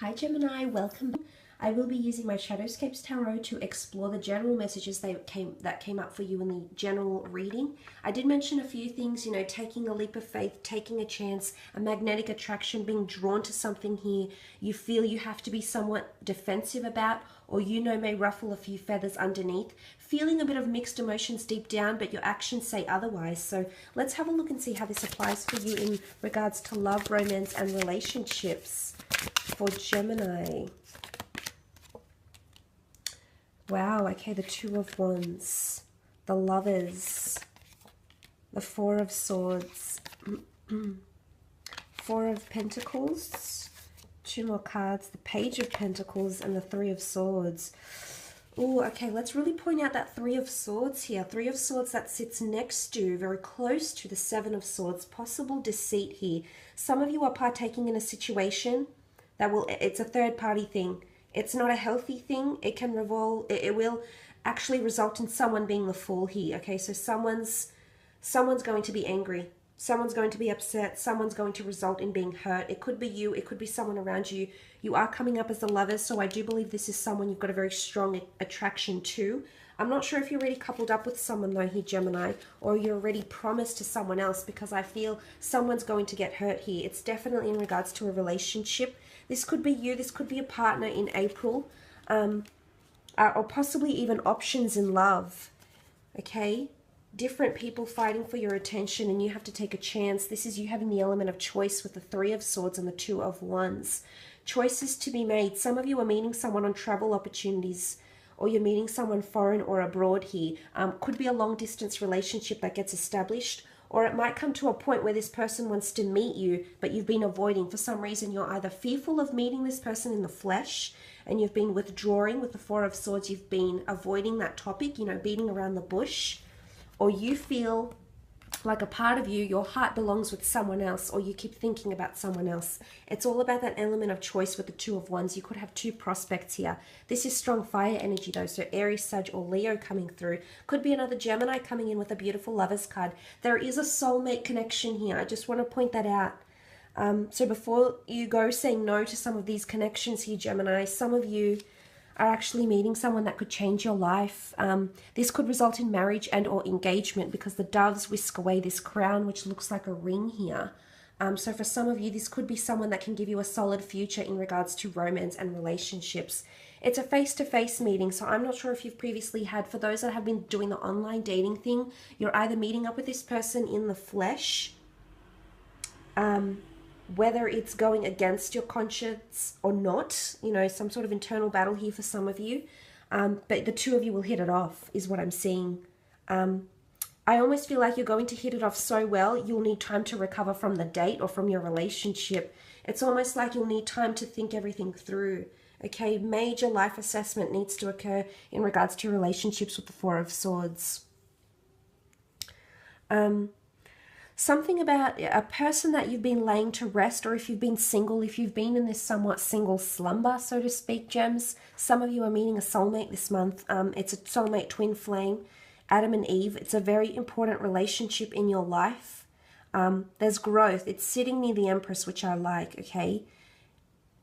Hi Gemini, welcome. I will be using my Shadowscapes Tarot to explore the general messages that came up for you in the general reading. I did mention a few things, you know, taking a leap of faith, taking a chance, a magnetic attraction, being drawn to something here you feel you have to be somewhat defensive about, or you know may ruffle a few feathers underneath, feeling a bit of mixed emotions deep down, but your actions say otherwise. So let's have a look and see how this applies for you in regards to love, romance, and relationships for Gemini. Wow, okay, the Two of Wands, the Lovers, the Four of Swords, Four of Pentacles, two more cards, the Page of Pentacles, and the Three of Swords. Oh, okay, let's really point out that Three of Swords here. Three of Swords that sits next to, very close to the Seven of Swords. Possible deceit here. Some of you are partaking in a situation that it's a third party thing. It's not a healthy thing. It can revolve, it will actually result in someone being the fool here. Okay, so someone's going to be angry. Someone's going to be upset. Someone's going to result in being hurt. It could be you. It could be someone around you. You are coming up as the Lovers, so I do believe this is someone you've got a very strong attraction to. I'm not sure if you're already coupled up with someone though here, Gemini, or you're already promised to someone else, because I feel someone's going to get hurt here. It's definitely in regards to a relationship. This could be you. This could be a partner in April, or possibly even options in love, okay? Different people fighting for your attention, and you have to take a chance. This is you having the element of choice with the Three of Swords and the Two of Wands. Choices to be made. Some of you are meeting someone on travel opportunities, or you're meeting someone foreign or abroad here. Could be a long-distance relationship that gets established, or it might come to a point where this person wants to meet you, but you've been avoiding. For some reason, you're either fearful of meeting this person in the flesh, and you've been withdrawing with the Four of Swords. You've been avoiding that topic, you know, beating around the bush, or you feel like a part of you, your heart belongs with someone else, or you keep thinking about someone else. It's all about that element of choice with the Two of Wands. You could have two prospects here. This is strong fire energy though, so Aries, Sag, or Leo coming through. Could be another Gemini coming in with a beautiful Lovers card. There is a soulmate connection here. I just want to point that out. So before you go saying no to some of these connections here, Gemini, some of you are actually meeting someone that could change your life. This could result in marriage and or engagement, because the doves whisk away this crown, which looks like a ring here. So for some of you, this could be someone that can give you a solid future in regards to romance and relationships. It's a face-to-face meeting, so I'm not sure if you've previously had, for those that have been doing the online dating thing, you're either meeting up with this person in the flesh, whether it's going against your conscience or not, you know, some sort of internal battle here for some of you. But the two of you will hit it off, is what I'm seeing. I almost feel like you're going to hit it off so well, you'll need time to recover from the date or from your relationship. It's almost like you'll need time to think everything through. Okay, major life assessment needs to occur in regards to relationships with the Four of Swords. Something about a person that you've been laying to rest, or if you've been single, if you've been in this somewhat single slumber, so to speak, gems. Some of you are meeting a soulmate this month. It's a soulmate twin flame, Adam and Eve. It's a very important relationship in your life. There's growth. It's sitting near the Empress, which I like, okay?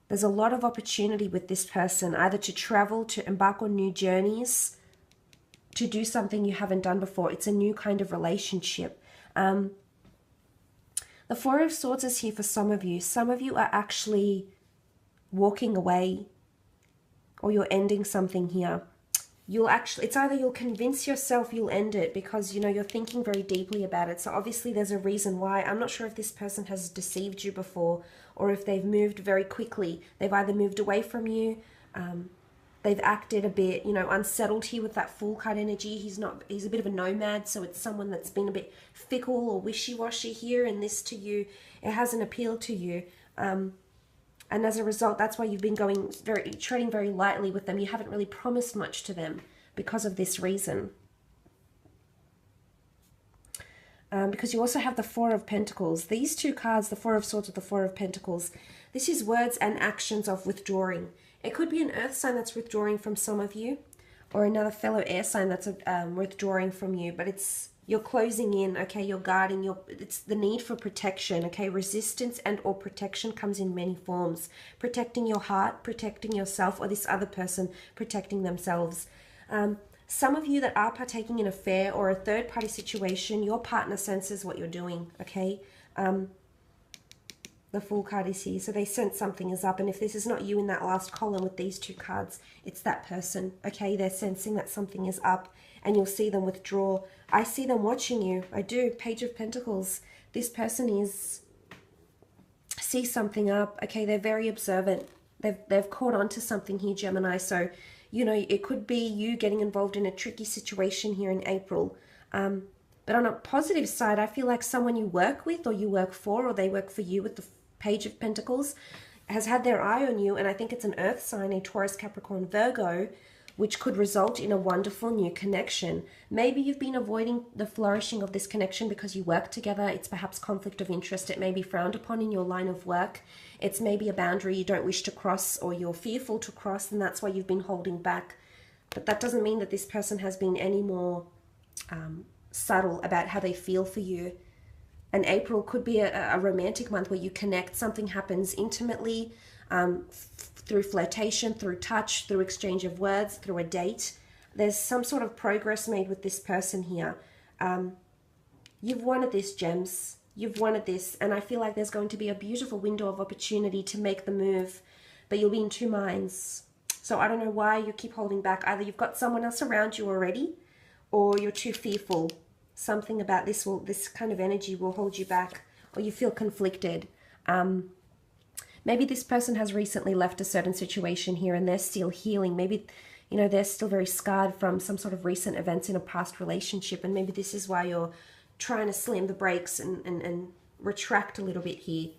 There's a lot of opportunity with this person, either to travel, to embark on new journeys, to do something you haven't done before. It's a new kind of relationship. The Four of Swords is here for some of you. Some of you are actually walking away, or you're ending something here. It's either you'll convince yourself you'll end it because, you know, you're thinking very deeply about it. So obviously there's a reason why. I'm not sure if this person has deceived you before, or if they've moved very quickly. They've either moved away from you, they've acted a bit, you know, unsettled here with that Fool card energy. He's a bit of a nomad, so it's someone that's been a bit fickle or wishy-washy here, and this to you, it hasn't appealed to you. And as a result, that's why you've been treading very lightly with them. You haven't really promised much to them because of this reason. Because you also have the Four of Pentacles. These two cards, the Four of Swords with the Four of Pentacles, this is words and actions of withdrawing. It could be an earth sign that's withdrawing from some of you, or another fellow air sign that's withdrawing from you, but it's You're closing in, okay? You're guarding. It's the need for protection, okay? Resistance and or protection comes in many forms. Protecting your heart, protecting yourself, or this other person protecting themselves. Some of you that are partaking in an affair or a third-party situation, your partner senses what you're doing, okay? The Fool card is here, so they sense something is up. And if this is not you in that last column with these two cards, it's that person, okay? They're sensing that something is up, and you'll see them withdraw. I see them watching you. I do. Page of Pentacles. This person sees something up, okay? They're very observant. They've caught on to something here, Gemini. So, you know, it could be you getting involved in a tricky situation here in April. But on a positive side, I feel like someone you work with or you work for or they work for you with the Page of Pentacles has had their eye on you. And I think it's an earth sign, a Taurus, Capricorn, Virgo, which could result in a wonderful new connection. Maybe you've been avoiding the flourishing of this connection because you work together. It's perhaps conflict of interest. It may be frowned upon in your line of work. It's maybe a boundary you don't wish to cross or you're fearful to cross, and that's why you've been holding back. But that doesn't mean that this person has been any more subtle about how they feel for you. And April could be a romantic month where you connect. Something happens intimately, through flirtation, through touch, through exchange of words, through a date. There's some sort of progress made with this person here. You've wanted this, Gems. You've wanted this. And I feel like there's going to be a beautiful window of opportunity to make the move. But you'll be in two minds. So I don't know why you keep holding back. Either you've got someone else around you already, or you're too fearful. Something about this kind of energy will hold you back, or you feel conflicted. Maybe this person has recently left a certain situation here and they're still healing. Maybe, you know, they're still very scarred from some sort of recent events in a past relationship. And maybe this is why you're trying to slam the brakes and retract a little bit here.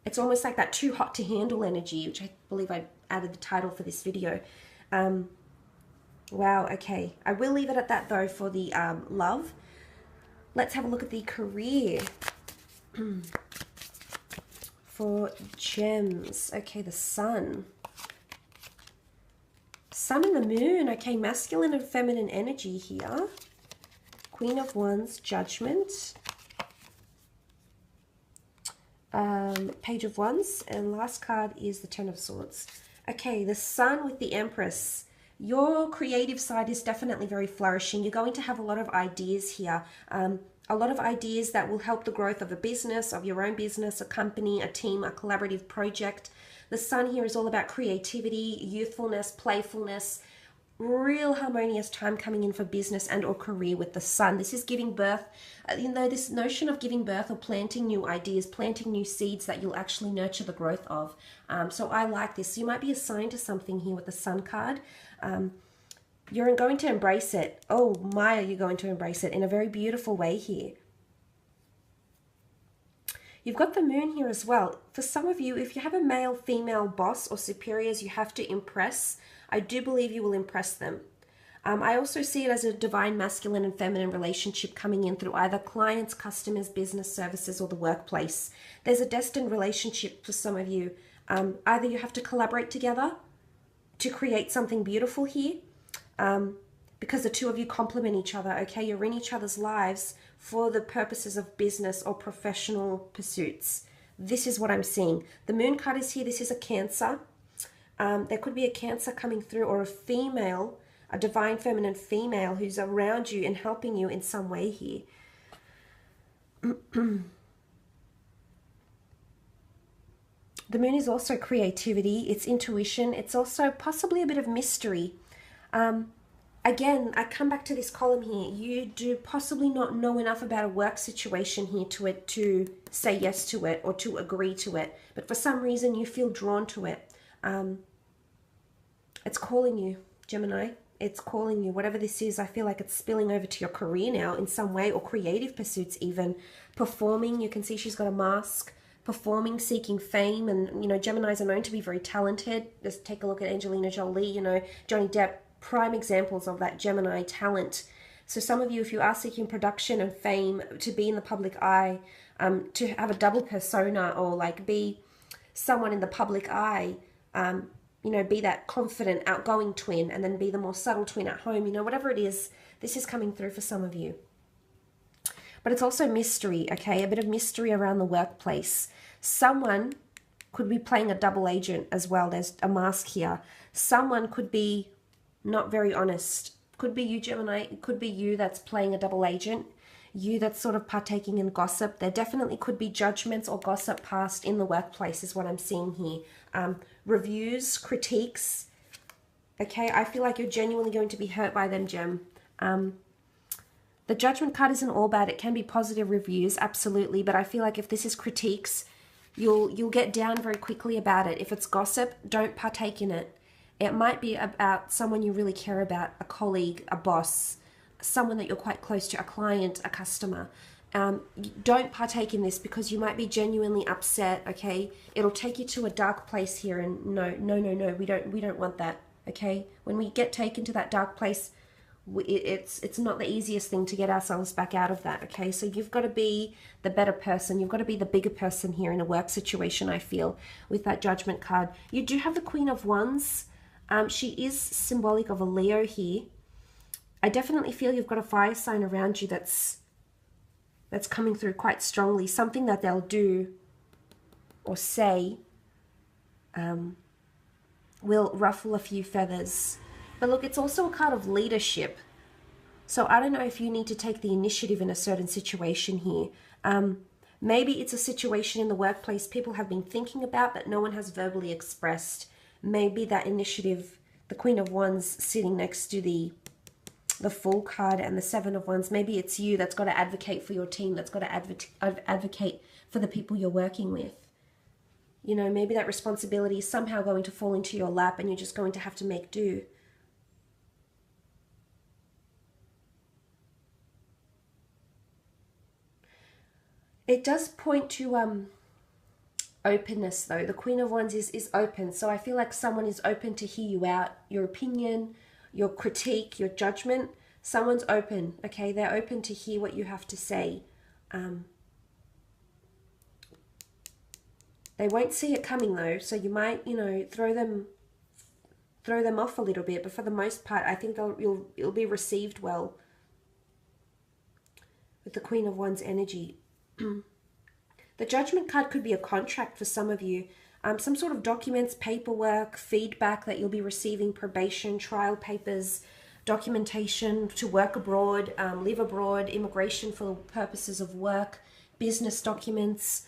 It's almost like that too hot to handle energy, which I believe I added the title for this video. Wow, okay. I will leave it at that though for the love. Let's have a look at the career. For Gems. Okay, the Sun. Sun and the Moon. Okay, masculine and feminine energy here. Queen of Wands, Judgment. Page of Wands. And last card is the Ten of Swords. Okay, the Sun with the Empress. Your creative side is definitely very flourishing. You're going to have a lot of ideas here. A lot of ideas that will help the growth of a business, of your own business, a company, a team, a collaborative project. The Sun here is all about creativity, youthfulness, playfulness, real harmonious time coming in for business and or career with the Sun. This is giving birth, you know, this notion of giving birth or planting new ideas, planting new seeds that you'll actually nurture the growth of. So I like this. You might be assigned to something here with the Sun card. You're going to embrace it. Oh my, are you going to embrace it in a very beautiful way here. You've got the Moon here as well. For some of you, if you have a male, female boss or superiors you have to impress, I do believe you will impress them. I also see it as a divine masculine and feminine relationship coming in through either clients, customers, business services, or the workplace. There's a destined relationship for some of you. Either you have to collaborate together to create something beautiful here, because the two of you complement each other, okay? You're in each other's lives for the purposes of business or professional pursuits. This is what I'm seeing. The Moon card is here. This is a Cancer. There could be a Cancer coming through, or a female, a divine feminine female who's around you and helping you in some way here. The Moon is also creativity. It's intuition. It's also possibly a bit of mystery. Again, I come back to this column here. You do possibly not know enough about a work situation here to say yes to it or to agree to it. But for some reason, you feel drawn to it. It's calling you, Gemini. It's calling you. Whatever this is, I feel like it's spilling over to your career now in some way, or creative pursuits even. Performing, you can see she's got a mask. Performing, seeking fame, and, you know, Geminis are known to be very talented. Just take a look at Angelina Jolie, you know, Johnny Depp, prime examples of that Gemini talent. So some of you, if you are seeking production and fame, to be in the public eye, to have a double persona, or like be someone in the public eye, you you know, be that confident, outgoing twin, and then be the more subtle twin at home. You know, whatever it is, this is coming through for some of you. But it's also mystery, okay? A bit of mystery around the workplace. Someone could be playing a double agent as well. There's a mask here. Someone could be not very honest. Could be you, Gemini. It could be you that's playing a double agent. You that's sort of partaking in gossip. There definitely could be judgments or gossip passed in the workplace is what I'm seeing here. Reviews, critiques. Okay, I feel like you're genuinely going to be hurt by them, Gem. The Judgment card isn't all bad. It can be positive reviews, absolutely. But I feel like if this is critiques, you'll get down very quickly about it. If it's gossip, don't partake in it. It might be about someone you really care about, a colleague, a boss, someone that you're quite close to, a client, a customer. Don't partake in this because you might be genuinely upset, okay? It'll take you to a dark place here, and no, we don't want that, okay? When we get taken to that dark place, it's not the easiest thing to get ourselves back out of that, okay? So you've got to be the better person. You've got to be the bigger person here in a work situation, I feel, with that Judgment card. You do have the Queen of Wands. She is symbolic of a Leo here. I definitely feel you've got a fire sign around you that's coming through quite strongly. Something that they'll do or say will ruffle a few feathers. But look, it's also a card of leadership. So I don't know if you need to take the initiative in a certain situation here. Maybe it's a situation in the workplace people have been thinking about but no one has verbally expressed. Maybe that initiative, the Queen of Wands sitting next to the Fool card and the Seven of Wands, maybe it's you that's got to advocate for your team, that's got to advocate for the people you're working with. You know, maybe that responsibility is somehow going to fall into your lap and you're just going to have to make do. It does point to openness, though. The Queen of Wands is open, so I feel like someone is open to hear you out, your opinion, your critique, your judgment. Someone's open, okay? They're open to hear what you have to say. They won't see it coming, though, so you might, you know, throw them off a little bit, but for the most part, I think it'll be received well with the Queen of Wands energy. The Judgment card could be a contract for some of you. Some sort of documents, paperwork, feedback that you'll be receiving, probation, trial papers, documentation to work abroad, live abroad, immigration for purposes of work, business documents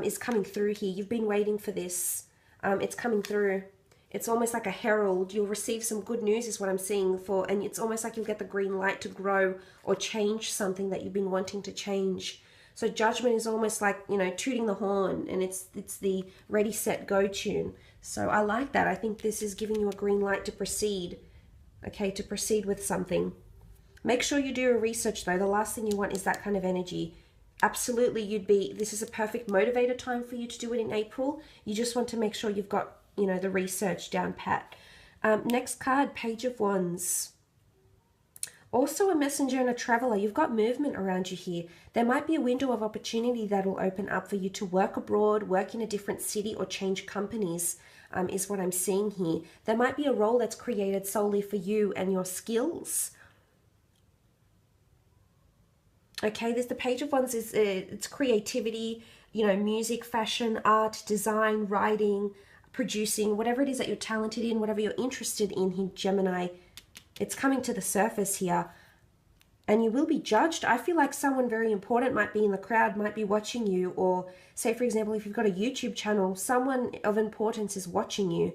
is coming through here. You've been waiting for this. It's coming through. It's almost like a herald. You'll receive some good news is what I'm seeing and it's almost like you'll get the green light to grow or change something that you've been wanting to change. So Judgment is almost like, you know, tooting the horn, and it's the ready, set, go tune. So I like that. I think this is giving you a green light to proceed, okay, to proceed with something. Make sure you do your research, though. The last thing you want is that kind of energy. Absolutely, this is a perfect motivator time for you to do it in April. You just want to make sure you've got, you know, the research down pat. Next card, Page of Wands. Also a messenger and a traveler. You've got movement around you here. There might be a window of opportunity that will open up for you to work abroad, work in a different city, or change companies, is what I'm seeing here. There might be a role that's created solely for you and your skills. Okay, there's the Page of Wands. It's creativity, you know, music, fashion, art, design, writing, producing, whatever it is that you're talented in, whatever you're interested in here, Gemini. It's coming to the surface here, and you will be judged. I feel like someone very important might be in the crowd, might be watching you, or say, for example, if you've got a YouTube channel, someone of importance is watching you.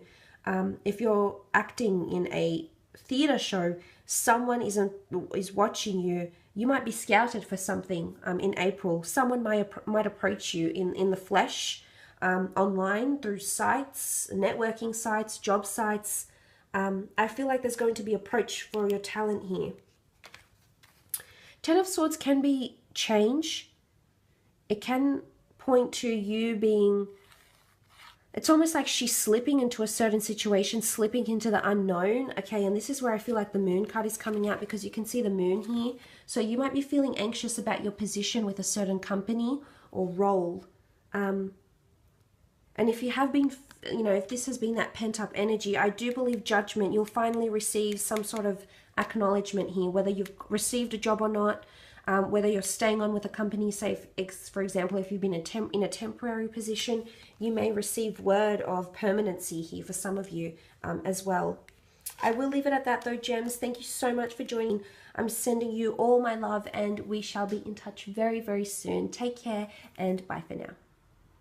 If you're acting in a theater show, someone is watching you. You might be scouted for something in April. Someone might approach you in the flesh, online, through sites, networking sites, job sites. I feel like there's going to be approach for your talent here. Ten of Swords can be change. It can point to you being, it's almost like she's slipping into a certain situation, slipping into the unknown. Okay, and this is where I feel like the Moon card is coming out, because you can see the Moon here. So you might be feeling anxious about your position with a certain company or role. And if you have been, you know, if this has been that pent-up energy, I do believe judgment, you'll finally receive some sort of acknowledgement here, whether you've received a job or not, whether you're staying on with a company, say, for example, if you've been in a temporary position, you may receive word of permanency here for some of you as well. I will leave it at that though, gems. Thank you so much for joining. I'm sending you all my love, and we shall be in touch very, very soon. Take care, and bye for now.